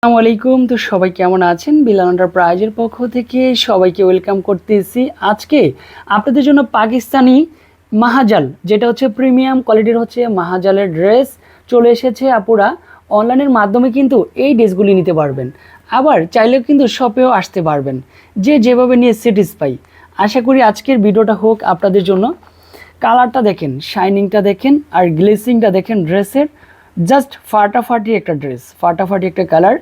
আসসালামু আলাইকুম। তো সবাই কেমন আছেন? বিলাল এন্টারপ্রাইজের পক্ষ থেকে সবাইকে ওয়েলকাম করতেছি। আজকে আপনাদের জন্য পাকিস্তানি মাহাজাল, যেটা হচ্ছে প্রিমিয়াম কোয়ালিটির হচ্ছে মাহাজালের ড্রেস চলে এসেছে। আপুরা অনলাইনের মাধ্যমে কিন্তু এই ড্রেসগুলি নিতে পারবেন, আবার চাইলেও কিন্তু শপেও আসতে পারবেন, যে যেভাবে নিয়ে স্যাটিসফাই। আশা করি আজকের ভিডিওটা হোক আপনাদের জন্য। কালারটা দেখেন, শাইনিংটা দেখেন, আর গ্লেসিংটা দেখেন ড্রেসের। জাস্ট ফাটাফাটি একটা ড্রেস, ফাটাফাটি একটা কালার।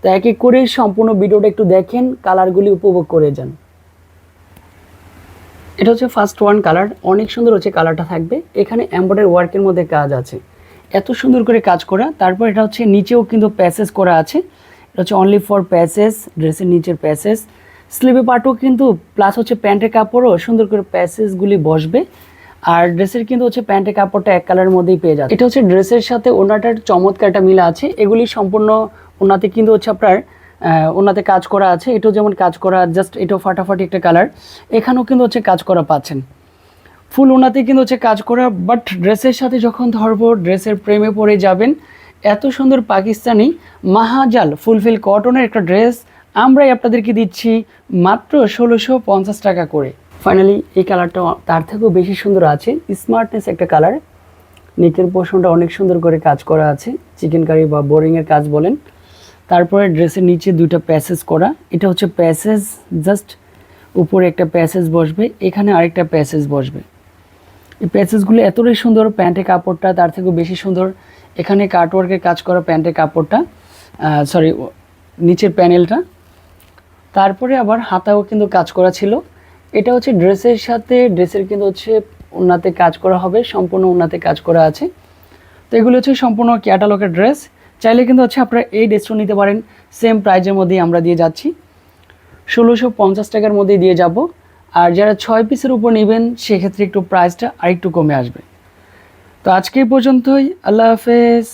তো এক এক করে সম্পূর্ণ ভিডিওটা একটু দেখেন, কালারগুলি উপভোগ করে যান। এটা হচ্ছে ফার্স্ট ওয়ান কালার, অনেক সুন্দর হচ্ছে কালারটা থাকবে। এখানে এমব্রয়ডারি ওয়ার্কের মধ্যে কাজ আছে, এত সুন্দর করে কাজ করা। তারপর এটা হচ্ছে নিচেও কিন্তু প্যাসেজ করা আছে, এটা হচ্ছে অনলি ফর প্যাসেজ, ড্রেসের নিচের প্যাসেজ। স্লিভে পার্টও কিন্তু প্লাস হচ্ছে প্যান্টের কাপড়ও সুন্দর করে প্যাসেজগুলি বসবে। আর ড্রেসের কিন্তু হচ্ছে প্যান্টের কাপড়টা এক কালারের মধ্যেই পেয়ে যাচ্ছে। এটা হচ্ছে ড্রেসের সাথে ওনাটার চমৎকার একটা মিল আছে। এগুলি সম্পূর্ণ ওনাতে কিন্তু হচ্ছে আপনার ওনাতে কাজ করা আছে। এটাও যেমন কাজ করা, জাস্ট এটাও ফাটাফাটি একটা কালার। এখানেও কিন্তু হচ্ছে কাজ করা পাচ্ছেন, ফুল ওনাতে কিন্তু হচ্ছে কাজ করা। বাট ড্রেসের সাথে যখন ধরবো, ড্রেসের প্রেমে পড়ে যাবেন। এত সুন্দর পাকিস্তানি মাহাজাল ফুলফিল কটনের একটা ড্রেস আমরাই আপনাদেরকে দিচ্ছি মাত্র 1650 টাকা করে। ফাইনালি এই কালারটা তার থেকেও বেশি সুন্দর আছে, স্মার্টনেস একটা কালার। নিচের পোর্শনটা অনেক সুন্দর করে কাজ করা আছে, চিকেন কারি বা বোরিংয়ের কাজ বলেন। তারপরে ড্রেসের নিচে দুইটা প্যাসেজ করা, এটা হচ্ছে প্যাসেজ, জাস্ট উপরে একটা প্যাসেজ বসবে, এখানে আরেকটা প্যাসেজ বসবে। এই প্যাসেজগুলো এতটাই সুন্দর, প্যান্টের কাপড়টা তার থেকেও বেশি সুন্দর। এখানে কাটওয়ার্কের কাজ করা প্যান্টের কাপড়টা, সরি নিচের প্যানেলটা। তারপরে আবার হাতাও কিন্তু কাজ করা ছিল। এটা হচ্ছে ড্রেসের সাথে, ড্রেসের কিন্তু হচ্ছে ওনাতে কাজ করা হবে, সম্পূর্ণ ওনাতে কাজ করা আছে। তো এগুলো হচ্ছে সম্পূর্ণ ক্যাটালগের ড্রেস। চাইলে কিন্তু হচ্ছে আপনারা এই ড্রেসটা নিতে পারেন, সেম প্রাইজের মধ্যেই আমরা দিয়ে যাচ্ছি, 1650 টাকার মধ্যেই দিয়ে যাব। আর যারা 6 পিসের উপর নেবেন সেক্ষেত্রে একটু প্রাইসটা আরেকটু কমে আসবে। তো আজকে এই পর্যন্তই, আল্লাহ হাফেজ।